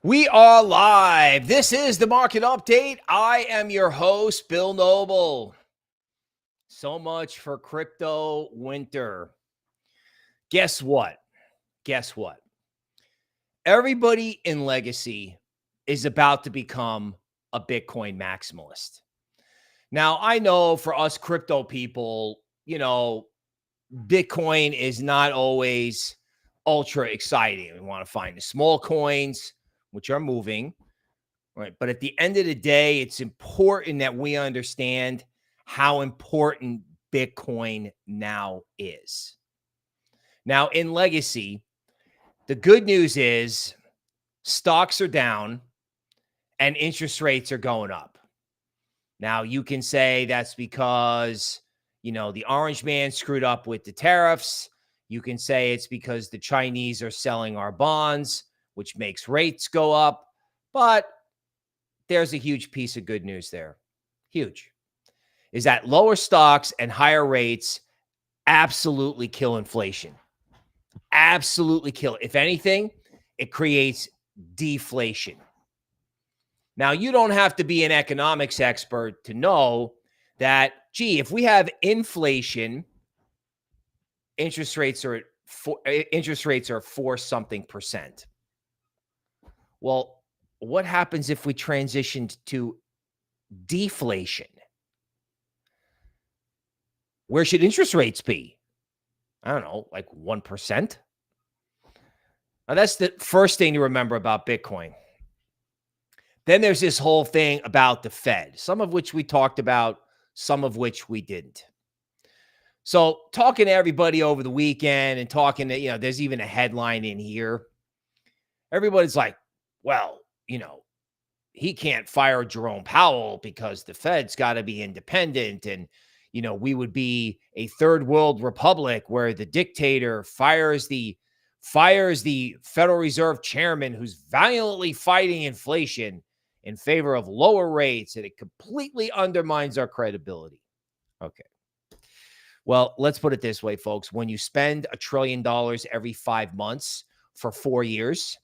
We are live. This is the market update. I am your host, Bill Noble. So much for crypto winter. Guess what? Everybody in legacy is about to become a Bitcoin maximalist. Now, I know for us crypto people, Bitcoin is not always ultra exciting. We want to find the small coins, which are moving. Right. But at the end of the day, it's important that we understand how important Bitcoin now is. Now, in legacy, the good news is stocks are down and interest rates are going up. Now, you can say that's because, the orange man screwed up with the tariffs. You can say it's because the Chinese are selling our bonds, which makes rates go up. But there's a huge piece of good news there. Huge. Is that lower stocks and higher rates absolutely kill inflation. Absolutely kill it. If anything, it creates deflation. Now, you don't have to be an economics expert to know that, if we have inflation, interest rates are 4 something percent. Well, what happens if we transitioned to deflation? Where should interest rates be? I don't know, like 1%. Now, that's the first thing to remember about Bitcoin. Then there's this whole thing about the Fed, some of which we talked about, some of which we didn't. So talking to everybody over the weekend and talking to, there's even a headline in here. Everybody's like, well, he can't fire Jerome Powell because the Fed's got to be independent. And, we would be a third world republic where the dictator fires the Federal Reserve chairman who's violently fighting inflation in favor of lower rates, and it completely undermines our credibility. Okay. Well, let's put it this way, folks. When you spend $1 trillion every 5 months for 4 years,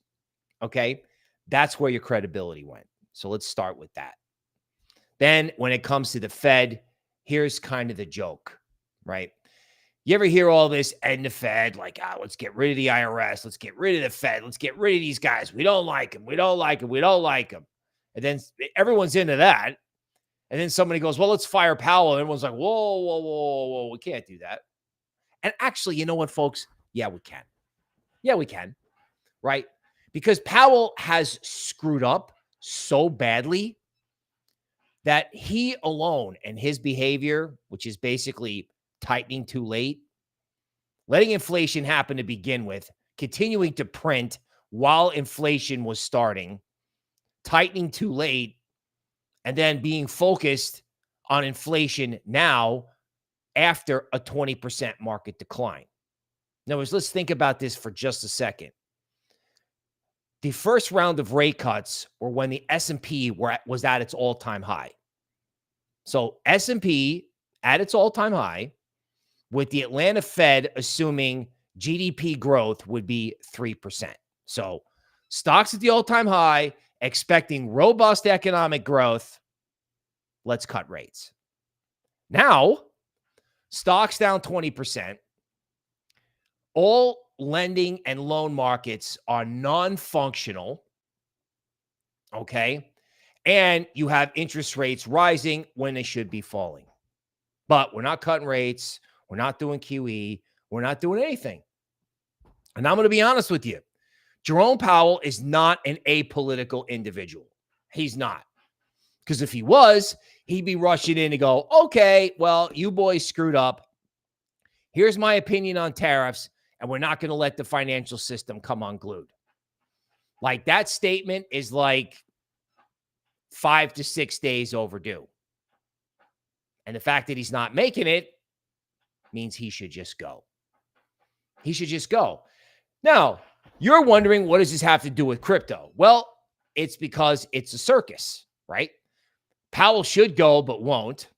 okay, that's where your credibility went. So let's start with that. Then when it comes to the Fed, here's kind of the joke, right? You ever hear all this and the Fed, like, let's get rid of the IRS. Let's get rid of the Fed. Let's get rid of these guys. We don't like them. We don't like them. We don't like them. And then everyone's into that. And then somebody goes, well, let's fire Powell. And everyone's like, whoa. We can't do that. And actually, you know what, folks? Yeah, we can. Yeah, we can. Right? Because Powell has screwed up so badly that he alone and his behavior, which is basically tightening too late, letting inflation happen to begin with, continuing to print while inflation was starting, tightening too late, and then being focused on inflation now after a 20% market decline. In other words, let's think about this for just a second. The first round of rate cuts were when the S&P was at its all-time high. So S&P at its all-time high, with the Atlanta Fed assuming GDP growth would be 3%. So stocks at the all-time high, expecting robust economic growth. Let's cut rates. Now, stocks down 20%. All lending and loan markets are non-functional, okay? And you have interest rates rising when they should be falling. But we're not cutting rates. We're not doing QE. We're not doing anything. And I'm going to be honest with you. Jerome Powell is not an apolitical individual. He's not. Because if he was, he'd be rushing in to go, okay, well, you boys screwed up. Here's my opinion on tariffs, and we're not going to let the financial system come unglued. Like, that statement is like 5 to 6 days overdue. And the fact that he's not making it means he should just go. He should just go. Now, you're wondering, what does this have to do with crypto? Well, it's because it's a circus, right? Powell should go, but won't.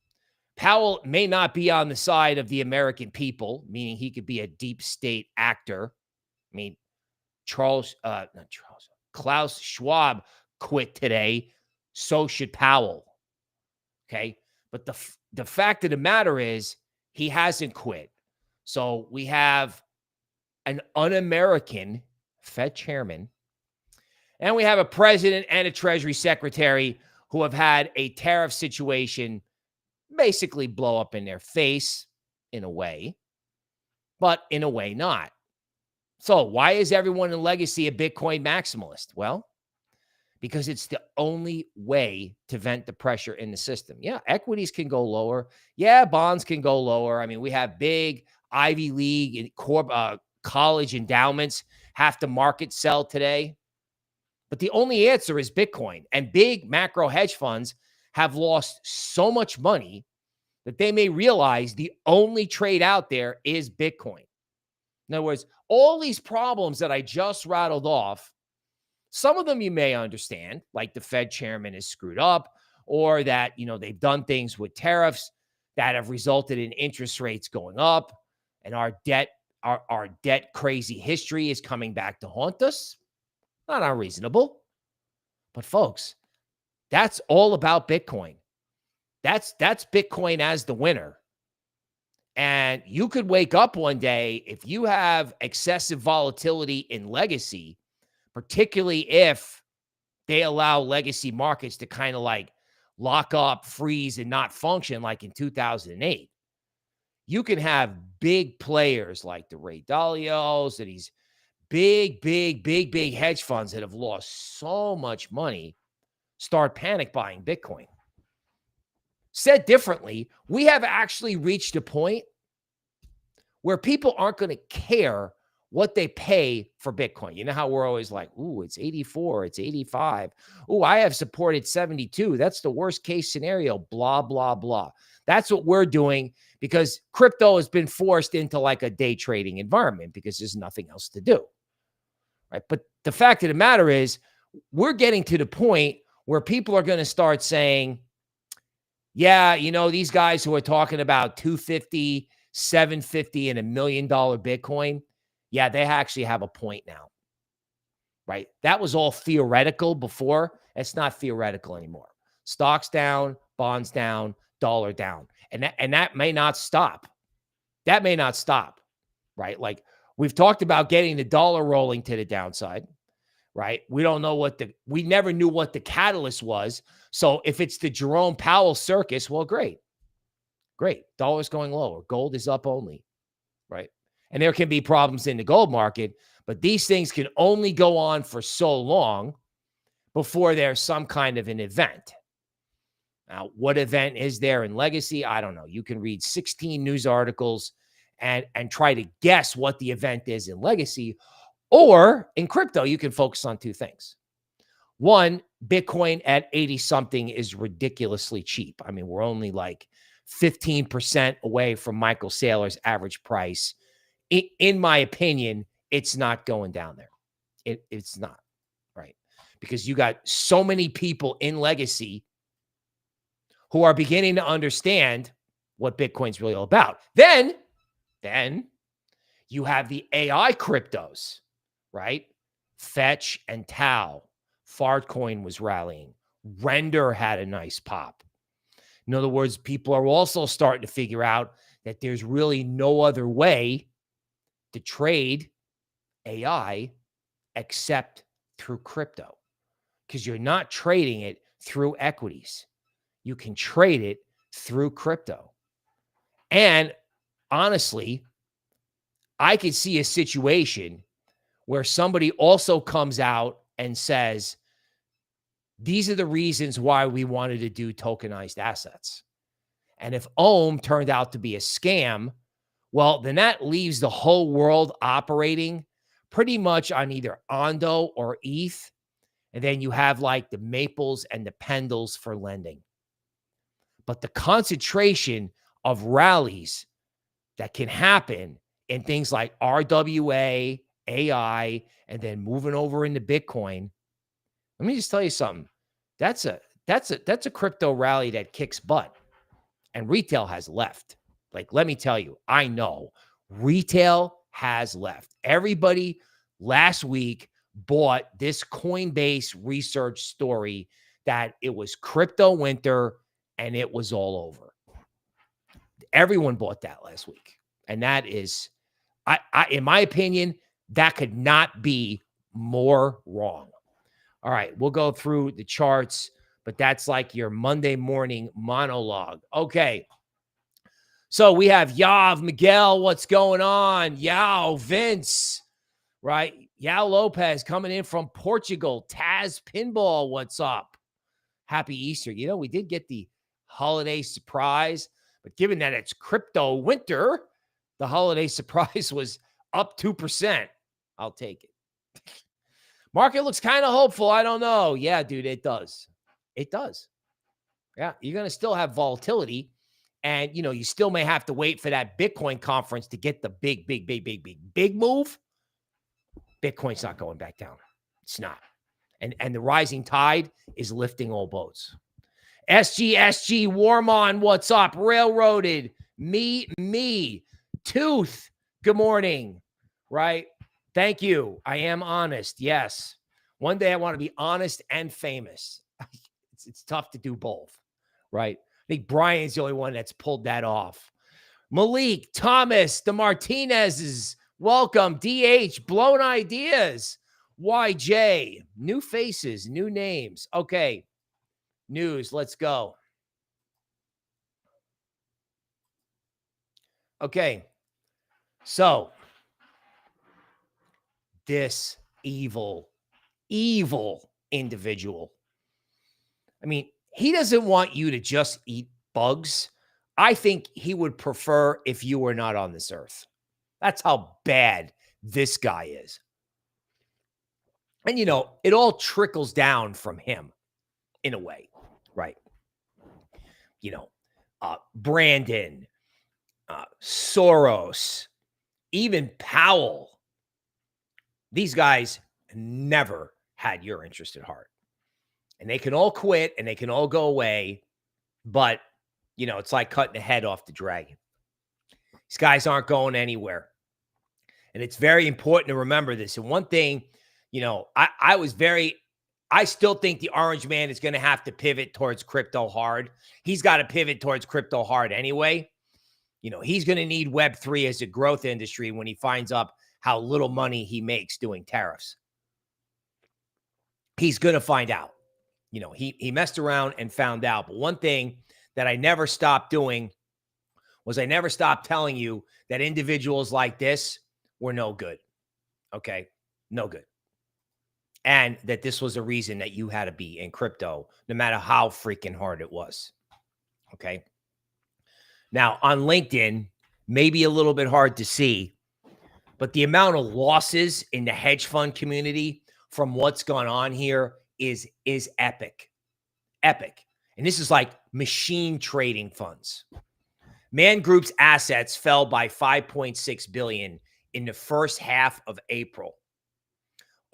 Powell may not be on the side of the American people, meaning he could be a deep state actor. I mean, Klaus Schwab quit today. So should Powell. Okay. But the fact of the matter is he hasn't quit. So we have an un-American Fed chairman, and we have a president and a Treasury secretary who have had a tariff situation basically blow up in their face in a way, but in a way not. So why is everyone in legacy a Bitcoin maximalist? Well, because it's the only way to vent the pressure in the system. Yeah, equities can go lower. Yeah, bonds can go lower. I mean, we have big Ivy League and college endowments have to market sell today. But the only answer is Bitcoin. And big macro hedge funds have lost so much money that they may realize the only trade out there is Bitcoin. In other words, all these problems that I just rattled off, some of them you may understand, like the Fed chairman is screwed up, or that, they've done things with tariffs that have resulted in interest rates going up, and our debt crazy history is coming back to haunt us. Not unreasonable. But folks, that's all about Bitcoin. That's Bitcoin as the winner. And you could wake up one day, if you have excessive volatility in legacy, particularly if they allow legacy markets to kind of like lock up, freeze, and not function like in 2008. You can have big players like the Ray Dalios and these big hedge funds that have lost so much money start panic buying Bitcoin. Said differently, we have actually reached a point where people aren't going to care what they pay for Bitcoin. You know how we're always like, ooh, it's 84, it's 85. Ooh, I have supported 72. That's the worst case scenario, blah, blah, blah. That's what we're doing because crypto has been forced into like a day trading environment because there's nothing else to do. Right? But the fact of the matter is, we're getting to the point where people are going to start saying, yeah, these guys who are talking about 250, 750 and $1 million Bitcoin, yeah, they actually have a point now, right? That was all theoretical before. It's not theoretical anymore. Stocks down, bonds down, dollar down. And that may not stop. That may not stop, right? Like we've talked about getting the dollar rolling to the downside, right? We don't know we never knew what the catalyst was. So if it's the Jerome Powell circus, well, great. Dollar's going lower. Gold is up only, right? And there can be problems in the gold market, but these things can only go on for so long before there's some kind of an event. Now, what event is there in legacy? I don't know. You can read 16 news articles and try to guess what the event is in legacy. Or in crypto, you can focus on two things. One, Bitcoin at 80 something is ridiculously cheap. I mean, we're only like 15% away from Michael Saylor's average price. In my opinion, it's not going down there. It's not, right? Because you got so many people in legacy who are beginning to understand what Bitcoin's really all about. Then you have the AI cryptos, right? Fetch and Tau. Fartcoin was rallying. Render had a nice pop. In other words, people are also starting to figure out that there's really no other way to trade AI except through crypto, because you're not trading it through equities. You can trade it through crypto. And honestly, I could see a situation where somebody also comes out and says, these are the reasons why we wanted to do tokenized assets. And if Ohm turned out to be a scam, well, then that leaves the whole world operating pretty much on either Ondo or ETH. And then you have like the Maples and the Pendles for lending. But the concentration of rallies that can happen in things like RWA, AI, and then moving over into Bitcoin. Let me just tell you something. That's a crypto rally that kicks butt. And retail has left. Like, let me tell you, I know retail has left. Everybody last week bought this Coinbase research story that it was crypto winter and it was all over. Everyone bought that last week. And that is, in my opinion, that could not be more wrong. All right, we'll go through the charts, but that's like your Monday morning monologue. Okay. So we have Yav, Miguel, what's going on? Yao, Vince, right? Yao Lopez coming in from Portugal. Taz Pinball, what's up? Happy Easter. You know, we did get the holiday surprise, but given that it's crypto winter, the holiday surprise was up 2%. I'll take it. Market looks kind of hopeful. I don't know. Yeah, dude, it does. It does. Yeah, you're going to still have volatility. And, you know, you still may have to wait for that Bitcoin conference to get the big move. Bitcoin's not going back down. It's not. And the rising tide is lifting all boats. SG, Warmon, what's up? Railroaded, me, Tooth, good morning, right? Thank you. I am honest. Yes. One day I want to be honest and famous. It's tough to do both, right? I think Brian's the only one that's pulled that off. Malik, Thomas, the Martinezes, welcome. DH, blown ideas. YJ, new faces, new names. Okay. News, let's go. Okay. So, this evil individual. I mean, he doesn't want you to just eat bugs. I think he would prefer if you were not on this earth. That's how bad this guy is. And, you know, it all trickles down from him in a way, right? You know, Brandon, Soros, even Powell. These guys never had your interest at heart. And they can all quit and they can all go away. But, you know, it's like cutting the head off the dragon. These guys aren't going anywhere. And it's very important to remember this. And one thing, you know, I still think the orange man is going to have to pivot towards crypto hard. He's got to pivot towards crypto hard anyway. You know, he's going to need Web3 as a growth industry when he finds out how little money he makes doing tariffs. He's going to find out. You know, he messed around and found out. But one thing that I never stopped doing was I never stopped telling you that individuals like this were no good. Okay? No good. And that this was a reason that you had to be in crypto, no matter how freaking hard it was. Okay? Now, on LinkedIn, maybe a little bit hard to see, but the amount of losses in the hedge fund community from what's gone on here is epic. Epic. And this is like machine trading funds. Man Group's assets fell by 5.6 billion in the first half of April.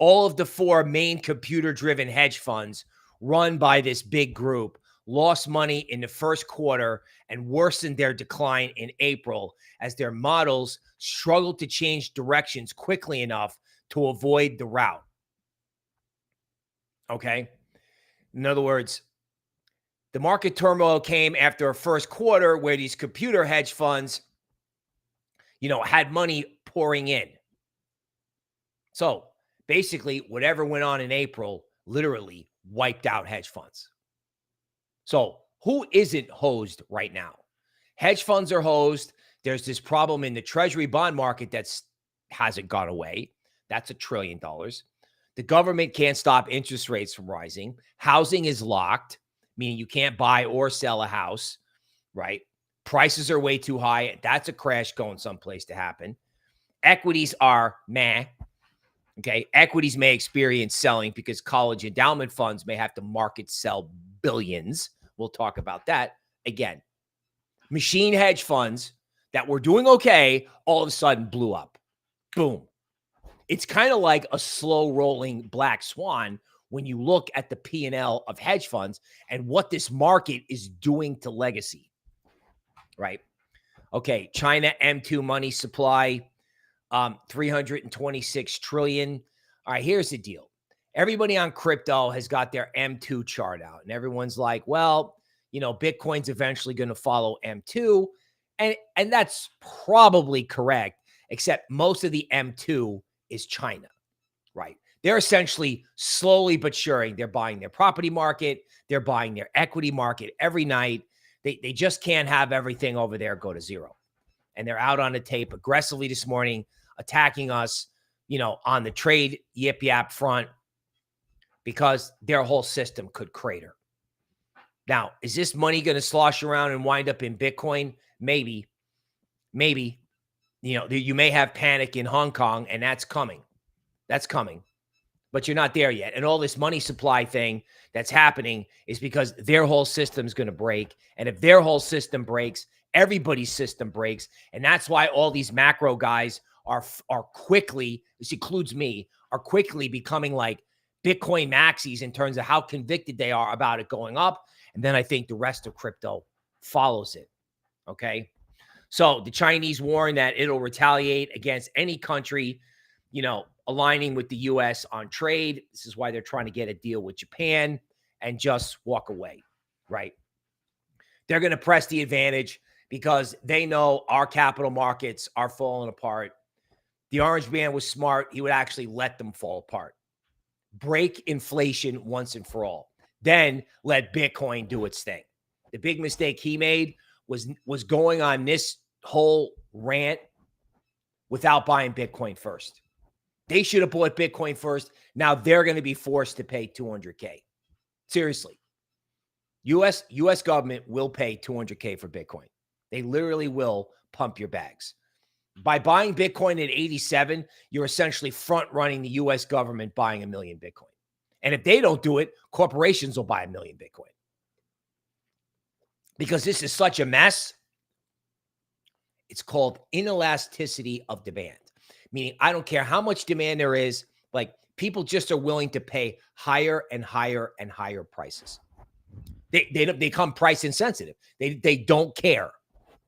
All of the four main computer-driven hedge funds run by this big group lost money in the first quarter and worsened their decline in April as their models struggled to change directions quickly enough to avoid the rout. Okay? In other words, the market turmoil came after a first quarter where these computer hedge funds, you know, had money pouring in. So basically, whatever went on in April literally wiped out hedge funds. So who isn't hosed right now? Hedge funds are hosed. There's this problem in the treasury bond market that hasn't gone away. That's $1 trillion. The government can't stop interest rates from rising. Housing is locked, meaning you can't buy or sell a house, right? Prices are way too high. That's a crash going someplace to happen. Equities are meh. Okay. Equities may experience selling because college endowment funds may have to market sell billions. We'll talk about that again. Machine hedge funds that were doing okay all of a sudden blew up. Boom. It's kind of like a slow rolling black swan when you look at the P&L of hedge funds and what this market is doing to legacy, right? Okay, China M2 money supply, 326 trillion. All right, here's the deal. Everybody on crypto has got their M2 chart out, and everyone's like, well, Bitcoin's eventually going to follow M2. And that's probably correct, except most of the M2 is China, right? They're essentially slowly but surely, they're buying their property market, they're buying their equity market every night. They just can't have everything over there go to zero. And they're out on the tape aggressively this morning, attacking us, on the trade yip yap front, because their whole system could crater. Now, is this money going to slosh around and wind up in Bitcoin? Maybe. You may have panic in Hong Kong, and that's coming. But you're not there yet. And all this money supply thing that's happening is because their whole system's going to break. And if their whole system breaks, everybody's system breaks. And that's why all these macro guys are quickly, this includes me, are quickly becoming like Bitcoin maxis in terms of how convicted they are about it going up. And then I think the rest of crypto follows it. Okay. So the Chinese warn that it'll retaliate against any country, aligning with the U.S. on trade. This is why they're trying to get a deal with Japan and just walk away, right? They're going to press the advantage because they know our capital markets are falling apart. The orange man was smart. He would actually let them fall apart. Break inflation once and for all. Then let Bitcoin do its thing. The big mistake he made was going on this whole rant without buying Bitcoin first. They should have bought Bitcoin first. Now they're going to be forced to pay $200K. Seriously. US government will pay $200K for Bitcoin. They literally will pump your bags. By buying Bitcoin at 87, you're essentially front running the US government buying 1 million Bitcoin. And if they don't do it, corporations will buy 1 million Bitcoin. Because this is such a mess. It's called inelasticity of demand. Meaning, I don't care how much demand there is, like people just are willing to pay higher and higher and higher prices. They become price insensitive. They don't care.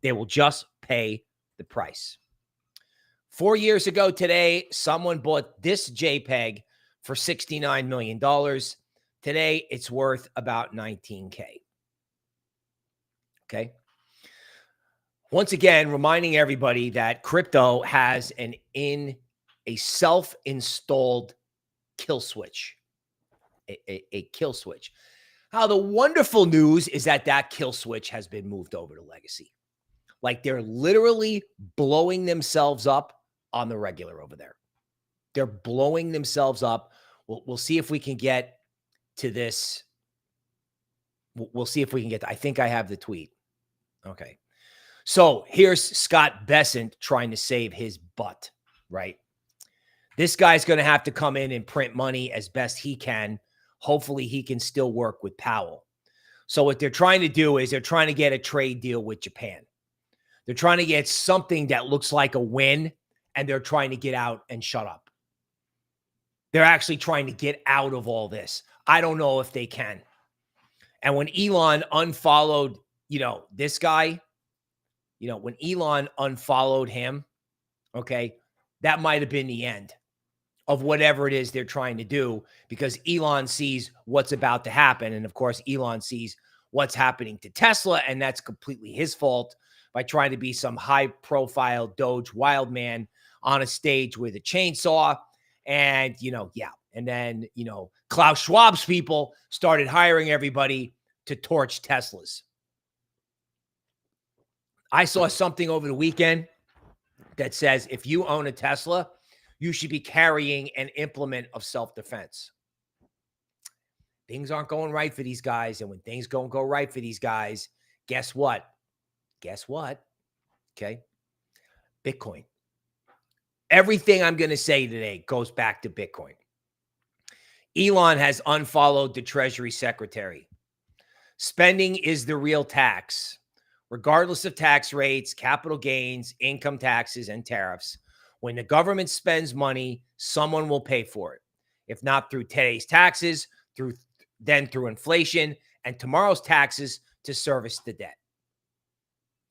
They will just pay the price. 4 years ago today, someone bought this JPEG for $69 million. Today, it's worth about $19K. Okay. Once again, reminding everybody that crypto has a self-installed kill switch, a kill switch. How the wonderful news is that kill switch has been moved over to Legacy. Like they're literally blowing themselves up on the regular over there. They're blowing themselves up. We'll see if we can get to this. We'll see if we can get to, I think I have the tweet. Okay. So here's Scott Bessent trying to save his butt, right? This guy's going to have to come in and print money as best he can. Hopefully he can still work with Powell. So what they're trying to do is they're trying to get a trade deal with Japan. They're trying to get something that looks like a win, and they're trying to get out and shut up. They're actually trying to get out of all this. I don't know if they can. And when Elon unfollowed, this guy, when Elon unfollowed him, okay, that might have been the end of whatever it is they're trying to do, because Elon sees what's about to happen. And of course, Elon sees what's happening to Tesla, and that's completely his fault by trying to be some high-profile Doge wild man on a stage with a chainsaw. And, and then, Klaus Schwab's people started hiring everybody to torch Teslas. I saw something over the weekend that says if you own a Tesla, you should be carrying an implement of self-defense. Things aren't going right for these guys. And when things don't go right for these guys, guess what? Okay. Bitcoin. Everything I'm going to say today goes back to Bitcoin. Elon has unfollowed the Treasury Secretary. Spending is the real tax. Regardless of tax rates, capital gains, income taxes, and tariffs, when the government spends money, someone will pay for it. If not through today's taxes, then through inflation, and tomorrow's taxes to service the debt.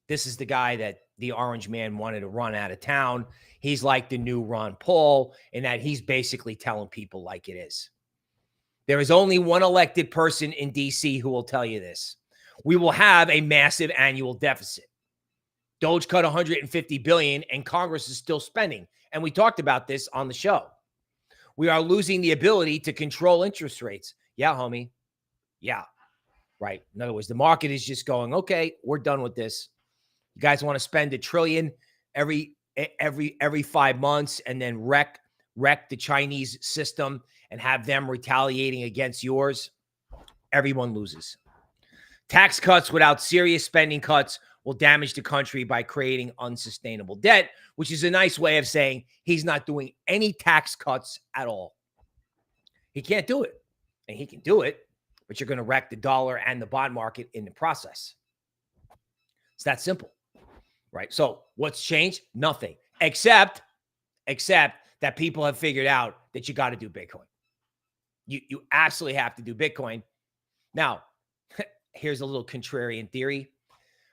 This is the guy that the orange man wanted to run out of town. He's like the new Ron Paul in that he's basically telling people like it is. There is only one elected person in DC who will tell you this. We will have a massive annual deficit. Doge cut $150 billion and Congress is still spending. And we talked about this on the show. We are losing the ability to control interest rates. Yeah, homie. Yeah, right. In other words, the market is just going, okay, we're done with this. You guys want to spend $1 trillion every 5 months and then wreck the Chinese system and have them retaliating against yours? Everyone loses. Tax cuts without serious spending cuts will damage the country by creating unsustainable debt, which is a nice way of saying he's not doing any tax cuts at all. He can't do it. And he can do it, but you're going to wreck the dollar and the bond market in the process. It's that simple, right? So what's changed? Nothing, except that people have figured out that you got to do Bitcoin. You absolutely have to do Bitcoin. Now, here's a little contrarian theory.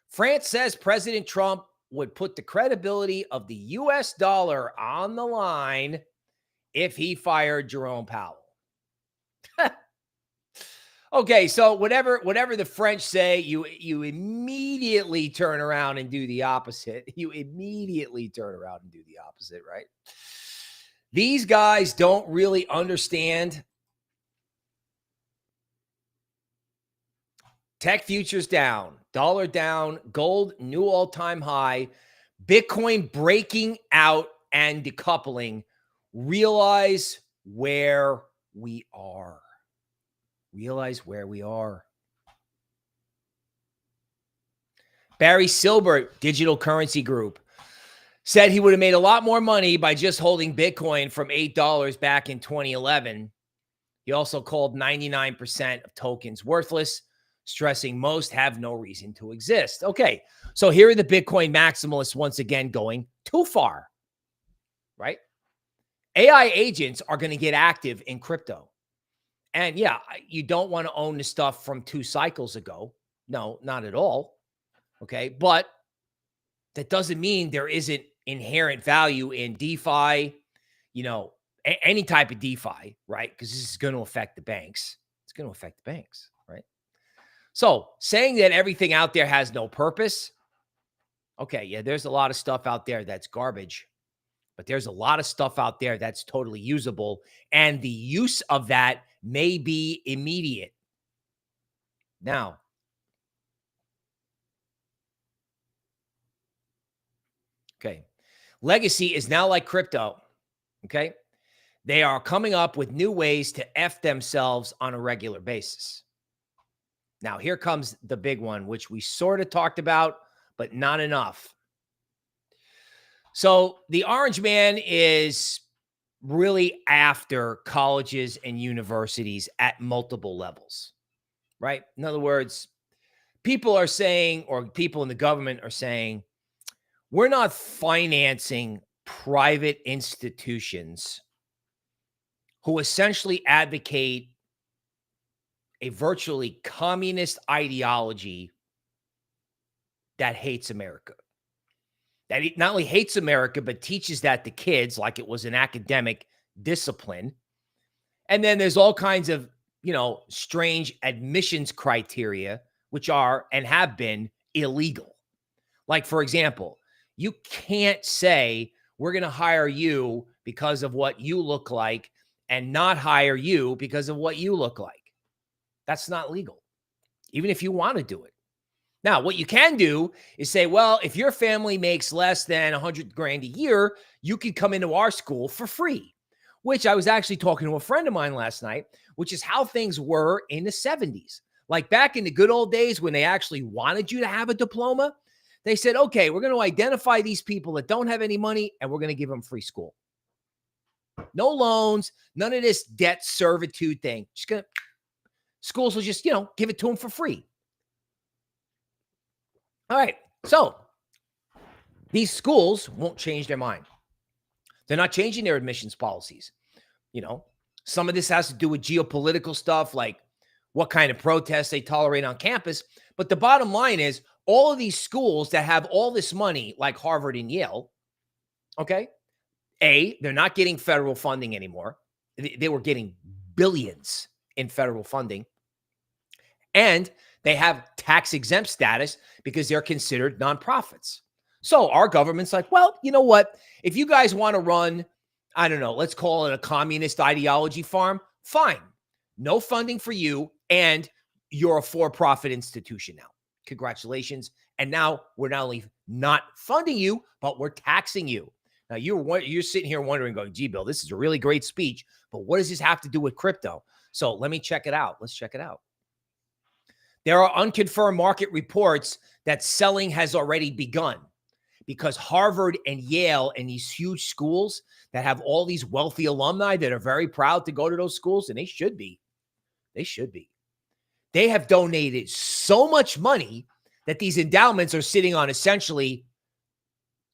France says President Trump would put the credibility of the US dollar on the line if he fired Jerome Powell. Okay, so whatever the French say, you immediately turn around and do the opposite. You immediately turn around and do the opposite, right? These guys don't really understand. Tech futures down, dollar down, gold new all-time high, Bitcoin breaking out and decoupling. Realize where we are. Realize where we are. Barry Silbert, Digital Currency Group, said he would have made a lot more money by just holding Bitcoin from $8 back in 2011. He also called 99% of tokens worthless, stressing most have no reason to exist. Okay, so here are the Bitcoin maximalists once again going too far, right? AI agents are going to get active in crypto. And yeah, you don't want to own the stuff from 2 cycles ago. No, not at all. Okay, but that doesn't mean there isn't inherent value in DeFi, any type of DeFi, right? Because this is going to affect the banks. It's going to affect the banks, right? So saying that everything out there has no purpose, okay, yeah, there's a lot of stuff out there that's garbage, but there's a lot of stuff out there that's totally usable, and the use of that may be immediate. Now, okay, legacy is now like crypto, okay? They are coming up with new ways to F themselves on a regular basis. Now, here comes the big one, which we sort of talked about, but not enough. So the orange man is really after colleges and universities at multiple levels, right? In other words, people are saying, or people in the government are saying, we're not financing private institutions who essentially advocate a virtually communist ideology that hates America. That not only hates America, but teaches that to kids like it was an academic discipline. And then there's all kinds of, strange admissions criteria, which are and have been illegal. Like, for example, you can't say we're going to hire you because of what you look like and not hire you because of what you look like. That's not legal, even if you want to do it. Now, what you can do is say, well, if your family makes less than $100 grand a year, you can come into our school for free, which I was actually talking to a friend of mine last night, which is how things were in the 70s. Like back in the good old days when they actually wanted you to have a diploma, they said, okay, we're going to identify these people that don't have any money and we're going to give them free school. No loans, none of this debt servitude thing. Schools will just, give it to them for free. All right, so these schools won't change their mind. They're not changing their admissions policies. Some of this has to do with geopolitical stuff, like what kind of protests they tolerate on campus. But the bottom line is all of these schools that have all this money, like Harvard and Yale, okay, they're not getting federal funding anymore. They were getting billions in federal funding. And they have tax exempt status because they're considered nonprofits. So our government's like, well, you know what? If you guys want to run, I don't know, let's call it a communist ideology farm, fine. No funding for you, and you're a for-profit institution now. Congratulations. And now we're not only not funding you, but we're taxing you. Now you're sitting here wondering, going, gee, Bill, this is a really great speech, but what does this have to do with crypto? So let me check it out. Let's check it out. There are unconfirmed market reports that selling has already begun because Harvard and Yale and these huge schools that have all these wealthy alumni that are very proud to go to those schools, and they should be. They have donated so much money that these endowments are sitting on essentially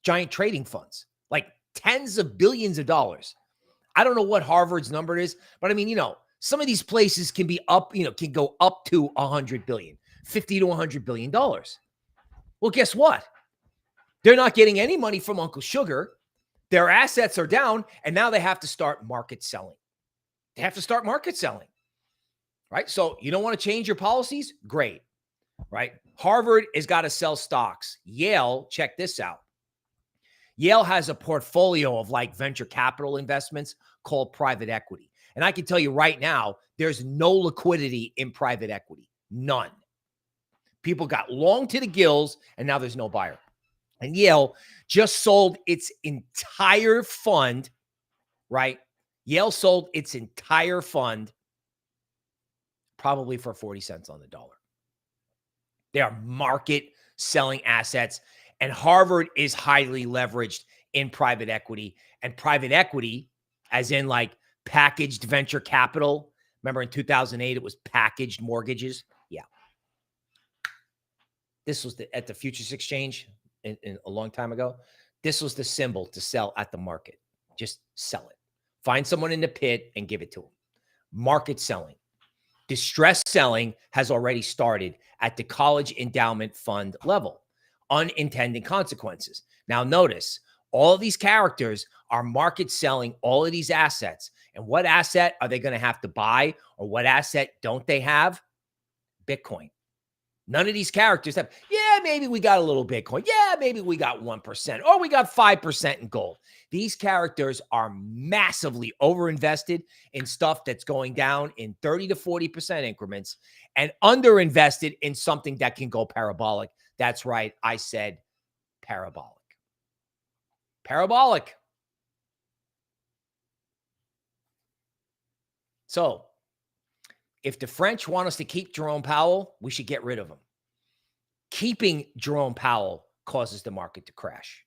giant trading funds, like tens of billions of dollars. I don't know what Harvard's number is, but I mean, some of these places can be up, can go up to 100 billion, 50 to 100 billion dollars. Well, guess what? They're not getting any money from Uncle Sugar. Their assets are down, and now they have to start market selling. Right? So you don't want to change your policies? Great, right? Harvard has got to sell stocks. Yale, check this out. Yale has a portfolio of like venture capital investments called private equity. And I can tell you right now, there's no liquidity in private equity. None. People got long to the gills, and now there's no buyer. And Yale just sold its entire fund, right? Yale sold its entire fund probably for 40 cents on the dollar. They are market selling assets, and Harvard is highly leveraged in private equity. And private equity, as in like packaged venture capital. Remember in 2008, it was packaged mortgages. Yeah. This was at the futures exchange in a long time ago. This was the symbol to sell at the market. Just sell it. Find someone in the pit and give it to them. Market selling. Distressed selling has already started at the college endowment fund level. Unintended consequences. Now notice, all of these characters are market selling all of these assets. And what asset are they going to have to buy, or what asset don't they have? Bitcoin. None of these characters have, yeah, maybe we got a little Bitcoin. Yeah, maybe we got 1%, or we got 5% in gold. These characters are massively overinvested in stuff that's going down in 30 to 40% increments, and underinvested in something that can go parabolic. That's right. I said parabolic. Parabolic. So if the French want us to keep Jerome Powell, we should get rid of him. Keeping Jerome Powell causes the market to crash.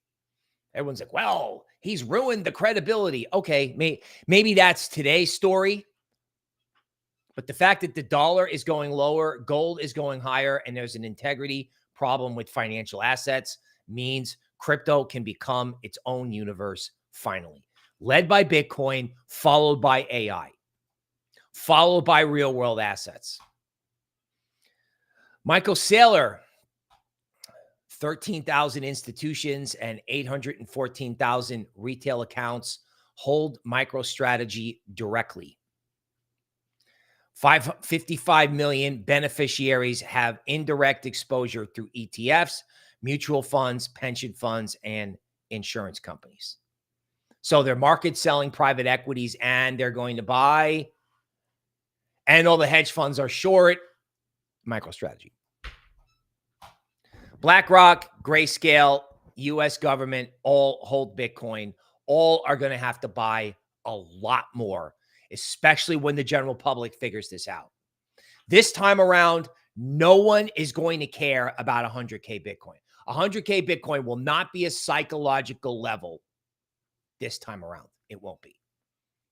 Everyone's like, well, he's ruined the credibility. Okay, maybe that's today's story. But the fact that the dollar is going lower, gold is going higher, and there's an integrity problem with financial assets means crypto can become its own universe finally. Led by Bitcoin, followed by AI, followed by real-world assets. Michael Saylor, 13,000 institutions and 814,000 retail accounts hold MicroStrategy directly. 55 million beneficiaries have indirect exposure through ETFs, mutual funds, pension funds, and insurance companies. So they're market selling private equities, and they're going to buy, and all the hedge funds are short MicroStrategy. BlackRock, Grayscale, U.S. government, all hold Bitcoin. All are going to have to buy a lot more, especially when the general public figures this out. This time around, no one is going to care about 100K Bitcoin. 100K Bitcoin will not be a psychological level this time around. It won't be.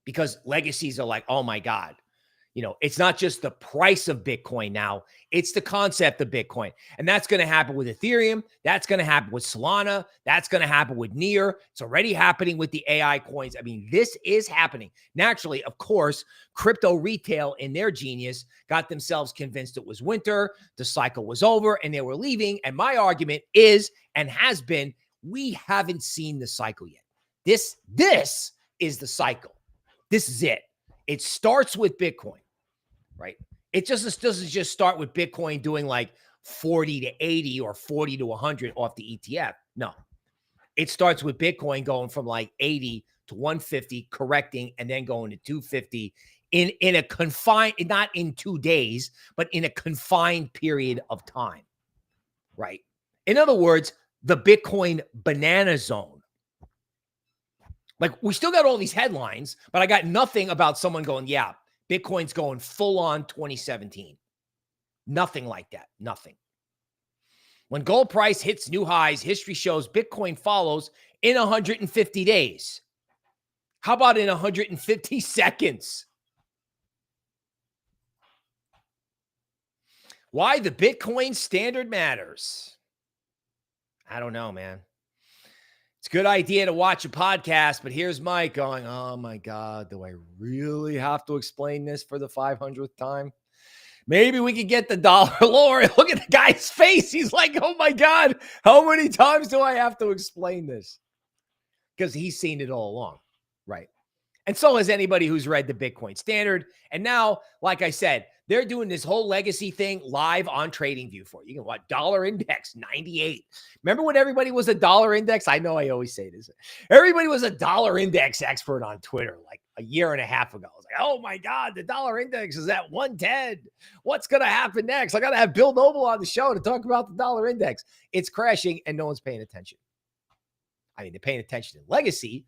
Because legacies are like, oh my God, It's not just the price of Bitcoin now, it's the concept of Bitcoin. And that's going to happen with Ethereum. That's going to happen with Solana. That's going to happen with Near. It's already happening with the AI coins. I mean, this is happening. Naturally, of course, crypto retail in their genius got themselves convinced it was winter, the cycle was over, and they were leaving. And my argument is, and has been, we haven't seen the cycle yet. This is the cycle. This is it. It starts with Bitcoin, right? It just doesn't just start with Bitcoin doing like 40 to 80 or 40 to 100 off the ETF. No, it starts with Bitcoin going from like 80 to 150, correcting, and then going to 250 in a confined, not in 2 days, but in a confined period of time, right? In other words, the Bitcoin banana zone. Like, we still got all these headlines, but I got nothing about someone going, yeah, Bitcoin's going full on 2017. Nothing like that. Nothing. When gold price hits new highs, history shows Bitcoin follows in 150 days. How about in 150 seconds? Why the Bitcoin standard matters. I don't know, man. It's a good idea to watch a podcast, but here's Mike going, oh my God, do I really have to explain this for the 500th time? Maybe we could get the dollar lower. Look at the guy's face. He's like, oh my God, how many times do I have to explain this? Because he's seen it all along, right? And so has anybody who's read the Bitcoin Standard. And now, like I said, they're doing this whole legacy thing live on TradingView for you. You can watch dollar index 98. Remember when everybody was a dollar index? I know I always say this. Everybody was a dollar index expert on Twitter like a year and a half ago. I was like, oh my God, the dollar index is at 110. What's going to happen next? I got to have Bill Noble on the show to talk about the dollar index. It's crashing and no one's paying attention. I mean, they're paying attention in legacy,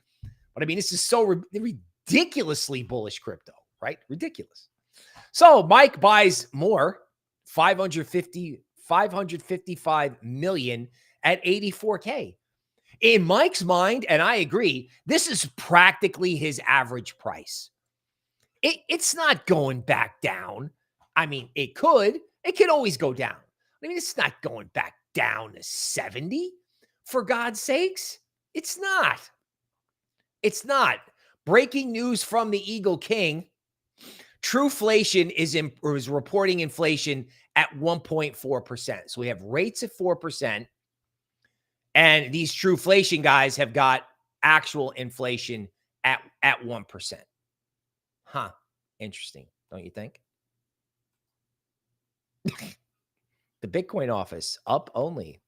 but I mean, this is so ridiculously bullish crypto, right? Ridiculous. So Mike buys more, 555 million at 84K. In Mike's mind, and I agree, this is practically his average price. It's not going back down. I mean, it could always go down. I mean, it's not going back down to 70, for God's sakes. It's not. It's not. Breaking news from the Eagle King. Truflation is reporting inflation at 1.4%. So we have rates at 4%. And these Truflation guys have got actual inflation at 1%. Huh. Interesting, don't you think? The Bitcoin office, up only.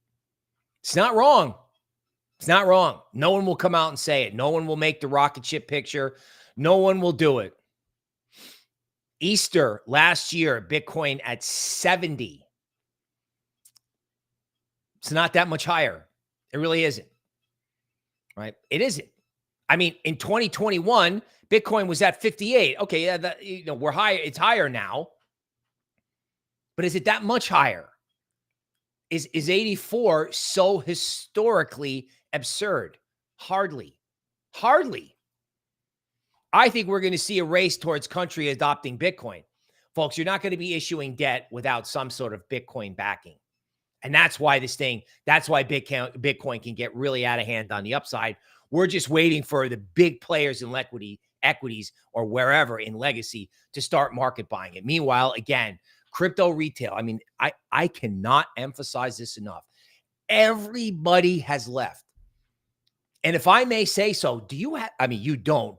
It's not wrong. It's not wrong. No one will come out and say it. No one will make the rocket ship picture. No one will do it. Easter last year, Bitcoin at 70. It's not that much higher. It really isn't. Right? It isn't. I mean, in 2021, Bitcoin was at 58. Okay, yeah, we're higher. It's higher now. But is it that much higher? Is 84 so historically absurd? Hardly. Hardly. I think we're going to see a race towards country adopting Bitcoin. Folks, you're not going to be issuing debt without some sort of Bitcoin backing. And that's why Bitcoin can get really out of hand on the upside. We're just waiting for the big players in equities or wherever in legacy to start market buying it. Meanwhile, again, crypto retail. I mean, I cannot emphasize this enough. Everybody has left. And if I may say so, do you have, I mean, you don't,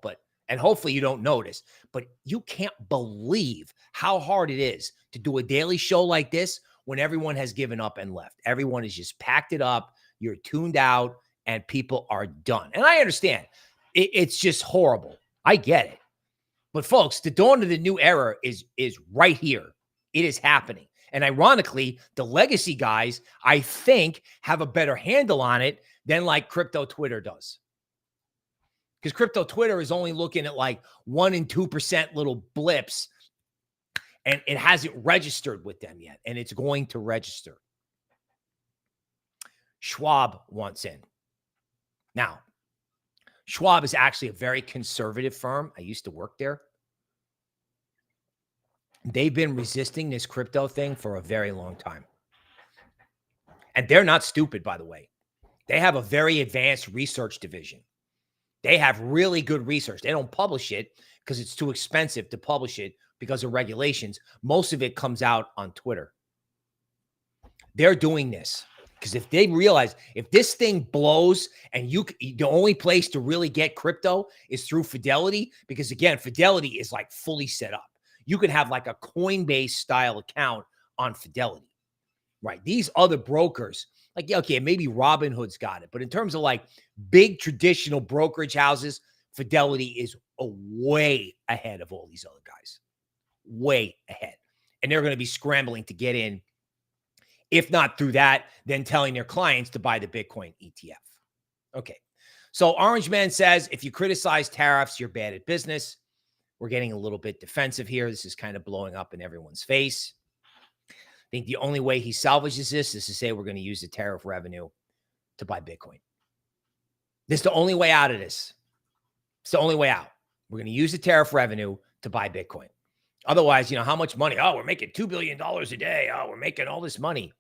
and hopefully you don't notice, but you can't believe how hard it is to do a daily show like this when everyone has given up and left. Everyone has just packed it up. You're tuned out and people are done. And I understand it's just horrible. I get it. But folks, the dawn of the new era is right here. It is happening. And ironically, the legacy guys, I think, have a better handle on it than like crypto Twitter does. Because crypto Twitter is only looking at like 1% and 2% little blips, and it hasn't registered with them yet, and it's going to register. Schwab wants in. Now, Schwab is actually a very conservative firm. I used to work there. They've been resisting this crypto thing for a very long time. And they're not stupid, by the way. They have a very advanced research division. They have really good research. They don't publish it because it's too expensive to publish it because of regulations. Most of it comes out on Twitter. They're doing this because if they realize if this thing blows and the only place to really get crypto is through Fidelity, because again, Fidelity is like fully set up. You could have like a Coinbase style account on Fidelity, right? These other brokers, like, okay, maybe Robinhood's got it, but in terms of like big traditional brokerage houses, Fidelity is way ahead of all these other guys, way ahead. And they're going to be scrambling to get in. If not through that, then telling their clients to buy the Bitcoin ETF. Okay. So Orange Man says, if you criticize tariffs, you're bad at business. We're getting a little bit defensive here. This is kind of blowing up in everyone's face. I think the only way he salvages this is to say we're going to use the tariff revenue to buy Bitcoin. This is the only way out of this. It's the only way out. We're going to use the tariff revenue to buy Bitcoin. Otherwise, how much money? Oh, we're making $2 billion a day. Oh, we're making all this money.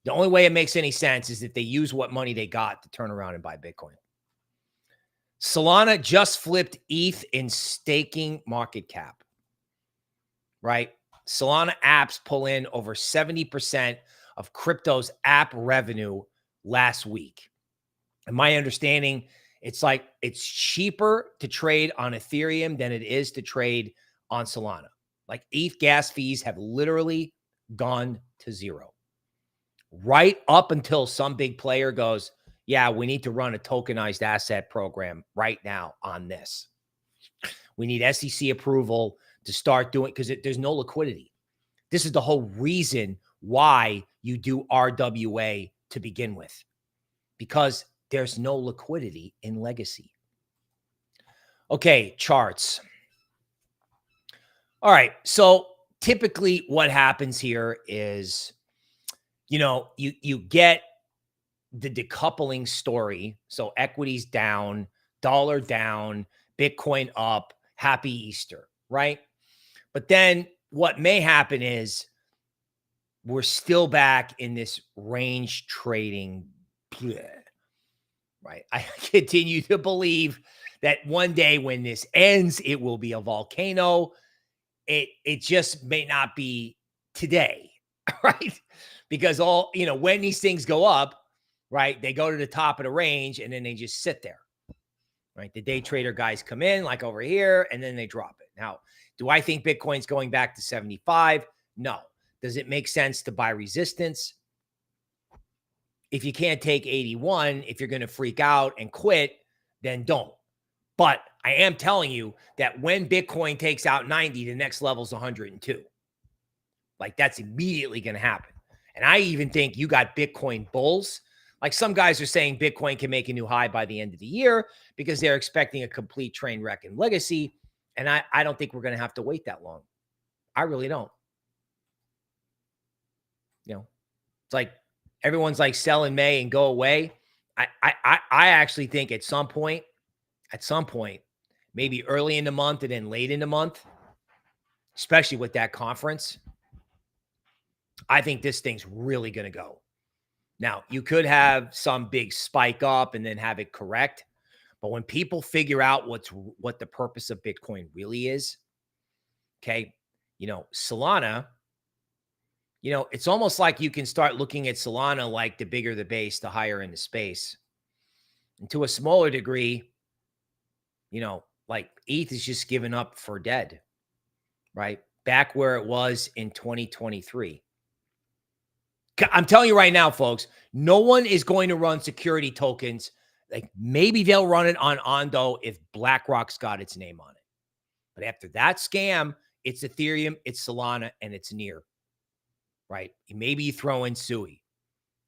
The only way it makes any sense is if they use what money they got to turn around and buy Bitcoin. Solana just flipped ETH in staking market cap, right? Solana apps pull in over 70% of crypto's app revenue last week. And my understanding, it's cheaper to trade on Ethereum than it is to trade on Solana. Like ETH gas fees have literally gone to zero. Right up until some big player goes, yeah, we need to run a tokenized asset program right now on this. We need SEC approval to start doing, because there's no liquidity. This is the whole reason why you do RWA to begin with, because there's no liquidity in legacy. Okay, charts. All right, so typically what happens here is, you get the decoupling story. So equities down, dollar down, Bitcoin up, happy Easter, right? But then what may happen is we're still back in this range trading, right? I continue to believe that one day when this ends, it will be a volcano. It just may not be today, right? Because when these things go up, right, they go to the top of the range and then they just sit there, right? The day trader guys come in like over here and then they drop it. Now, do I think Bitcoin's going back to 75? No. Does it make sense to buy resistance? If you can't take 81, if you're going to freak out and quit, then don't. But I am telling you that when Bitcoin takes out 90, the next level is 102. Like that's immediately going to happen. And I even think you got Bitcoin bulls. Like some guys are saying Bitcoin can make a new high by the end of the year because they're expecting a complete train wreck in legacy. And I don't think we're going to have to wait that long. I really don't. It's like everyone's like sell in May and go away. I actually think at some point, maybe early in the month and then late in the month, especially with that conference, I think this thing's really going to go. Now, you could have some big spike up and then have it correct. But when people figure out what the purpose of Bitcoin really is, okay, Solana, it's almost like you can start looking at Solana like the bigger the base, the higher in the space. And to a smaller degree, like ETH is just given up for dead, right? Back where it was in 2023. I'm telling you right now, folks, no one is going to run security tokens. Like maybe they'll run it on Ondo if BlackRock's got its name on it. But after that scam, it's Ethereum, it's Solana, and it's Near, right? Maybe you throw in Sui.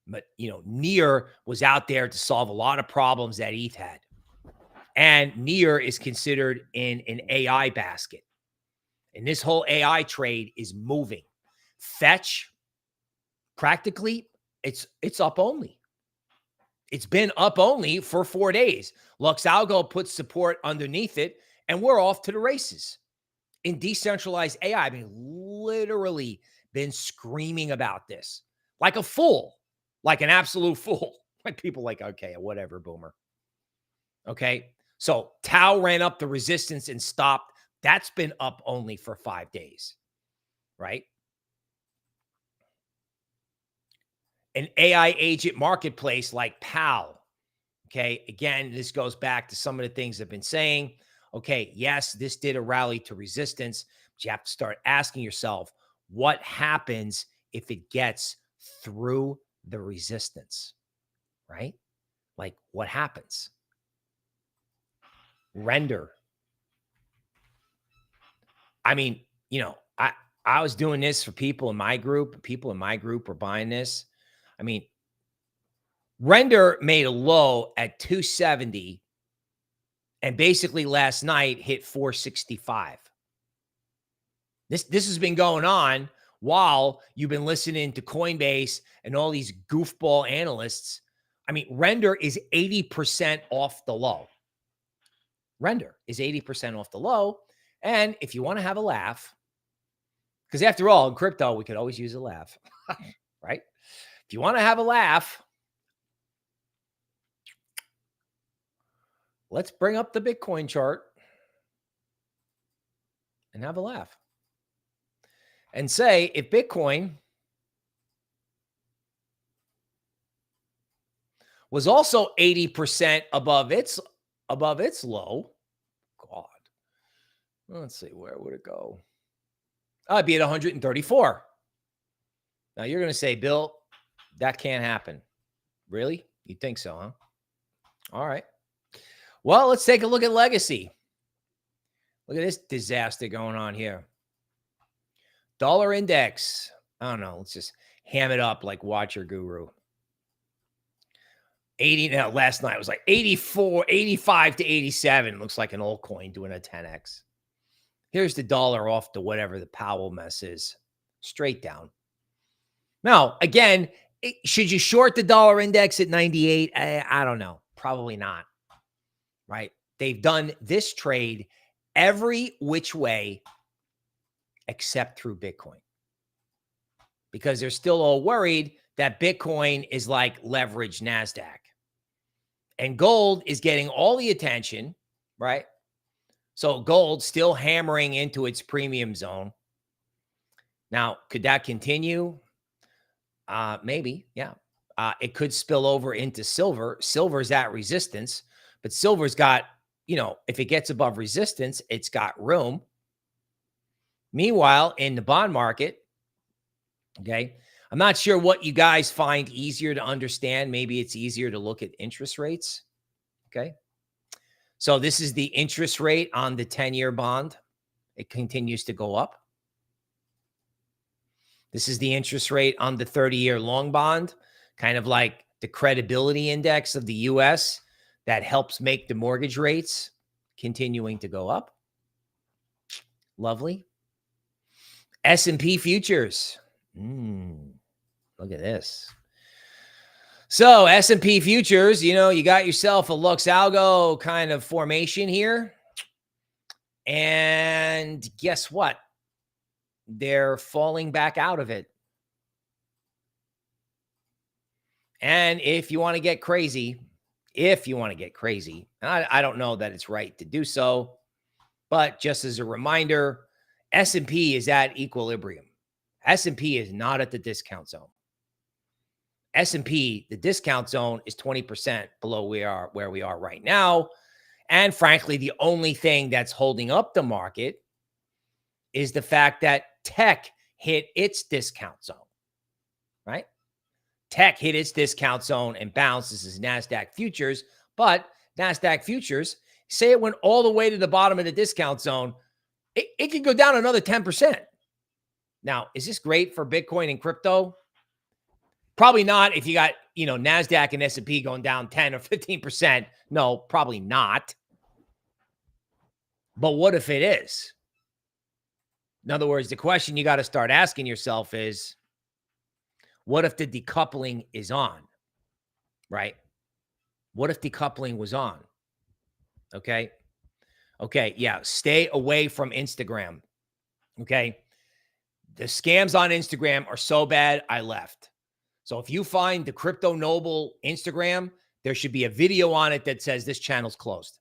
But, Near was out there to solve a lot of problems that ETH had. And Near is considered in an AI basket. And this whole AI trade is moving. Fetch, practically, it's up only. It's been up only for 4 days. Luxalgo puts support underneath it, and we're off to the races. in decentralized AI. I mean, literally been screaming about this like a fool, like an absolute fool. Like people like, okay, whatever, boomer. Okay. So Tau ran up the resistance and stopped. That's been up only for 5 days, right? An AI agent marketplace like PAL. Okay. Again, this goes back to some of the things I've been saying. Okay. Yes, this did a rally to resistance, but you have to start asking yourself, what happens if it gets through the resistance, right? Like what happens? Render. I mean, I was doing this for people in my group. People in my group were buying this. I mean, Render made a low at 270 and basically last night hit 465. This has been going on while you've been listening to Coinbase and all these goofball analysts. I mean, Render is 80% off the low. Render is 80% off the low. And if you want to have a laugh, because after all, in crypto, we could always use a laugh, right? If you want to have a laugh, let's bring up the Bitcoin chart and have a laugh. And say if Bitcoin was also 80% above its low, God, let's see, where would it go? I'd be at 134. Now you're going to say, Bill, that can't happen. Really? You think so, huh? All right. Well, let's take a look at Legacy. Look at this disaster going on here. Dollar index. I don't know. Let's just ham it up like Watcher Guru. 80. Now, last night was like 84, 85 to 87. Looks like an old coin doing a 10x. Here's the dollar off to whatever the Powell mess is. Straight down. Now, again, should you short the dollar index at 98? I don't know. Probably not. Right? They've done this trade every which way except through Bitcoin, because they're still all worried that Bitcoin is like leveraged NASDAQ and gold is getting all the attention, right? So gold still hammering into its premium zone. Now, could that continue? Maybe, yeah. It could spill over into silver. Silver's at resistance, but silver's got, if it gets above resistance, it's got room. Meanwhile, in the bond market, okay, I'm not sure what you guys find easier to understand. Maybe it's easier to look at interest rates. Okay. So this is the interest rate on the 10-year bond. It continues to go up. This is the interest rate on the 30-year long bond, kind of like the credibility index of the US that helps make the mortgage rates continuing to go up. Lovely. S&P futures. Look at this. So S&P futures, you got yourself a Lux Algo kind of formation here. And guess what? They're falling back out of it. And if you want to get crazy, I don't know that it's right to do so, but just as a reminder, S&P is at equilibrium. S&P is not at the discount zone. S&P, the discount zone is 20% below where we are right now. And frankly, the only thing that's holding up the market is the fact that tech hit its discount zone, right? Tech hit its discount zone and bounced. This is NASDAQ futures, but NASDAQ futures, say it went all the way to the bottom of the discount zone, it could go down another 10%. Now, is this great for Bitcoin and crypto? Probably not if you got, NASDAQ and S&P going down 10 or 15%. No, probably not. But what if it is? In other words, the question you got to start asking yourself is, what if the decoupling is on, right? What if decoupling was on? Okay. Yeah. Stay away from Instagram. Okay. The scams on Instagram are so bad, I left. So if you find the Crypto Noble Instagram, there should be a video on it that says this channel's closed.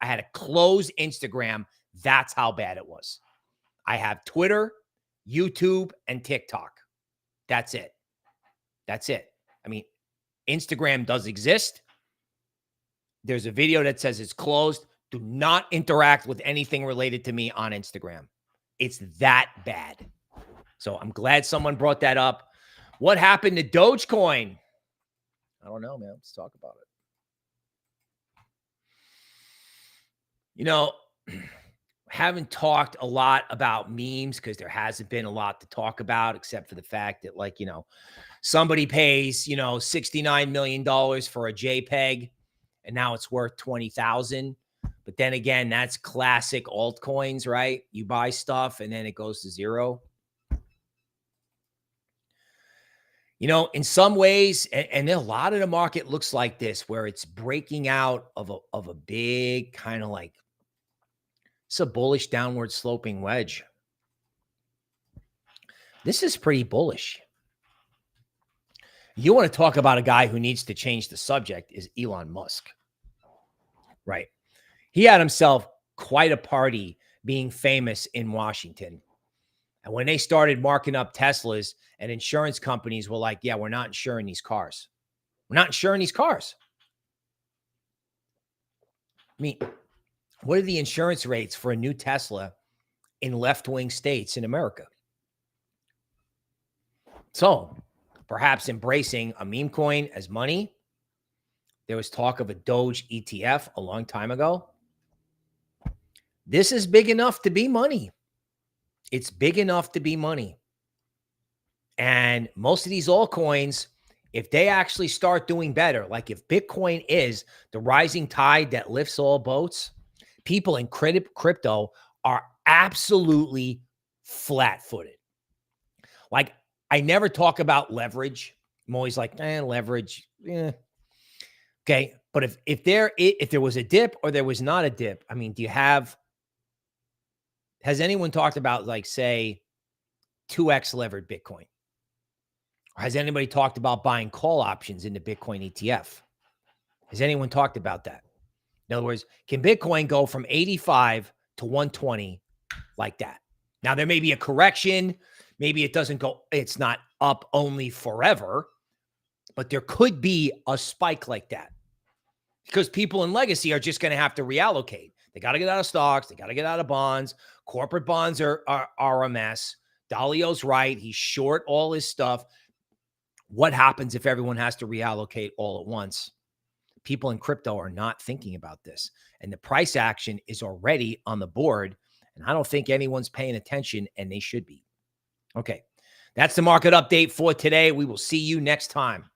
I had to close Instagram. That's how bad it was. I have Twitter, YouTube, and TikTok. That's it. That's it. I mean, Instagram does exist. There's a video that says it's closed. Do not interact with anything related to me on Instagram. It's that bad. So I'm glad someone brought that up. What happened to Dogecoin? I don't know, man. Let's talk about it. You know, haven't talked a lot about memes because there hasn't been a lot to talk about except for the fact that, like, somebody pays, $69 million for a JPEG and now it's worth 20,000. But then again, that's classic altcoins, right? You buy stuff and then it goes to zero. In some ways, and a lot of the market looks like this, where it's breaking out of a big kind of like, it's a bullish downward sloping wedge. This is pretty bullish. You want to talk about a guy who needs to change the subject is Elon Musk, right? He had himself quite a party being famous in Washington. And when they started marking up Teslas, and insurance companies were like, yeah, we're not insuring these cars. We're not insuring these cars. I mean, what are the insurance rates for a new Tesla in left-wing states in America? So perhaps embracing a meme coin as money. There was talk of a Doge ETF a long time ago. This is big enough to be money. It's big enough to be money. And most of these altcoins, if they actually start doing better, like if Bitcoin is the rising tide that lifts all boats, people in crypto are absolutely flat-footed. Like, I never talk about leverage. I'm always like, leverage. Okay. But if there was a dip or there was not a dip, I mean, has anyone talked about, like, say, 2x levered Bitcoin? Or has anybody talked about buying call options in the Bitcoin ETF? Has anyone talked about that? In other words, can Bitcoin go from 85 to 120 like that? Now, there may be a correction. Maybe it doesn't go, it's not up only forever, but there could be a spike like that because people in legacy are just going to have to reallocate. They got to get out of stocks. They got to get out of bonds. Corporate bonds are a mess. Dalio's right. He's short all his stuff. What happens if everyone has to reallocate all at once? People in crypto are not thinking about this. And the price action is already on the board. And I don't think anyone's paying attention, and they should be. Okay. That's the market update for today. We will see you next time.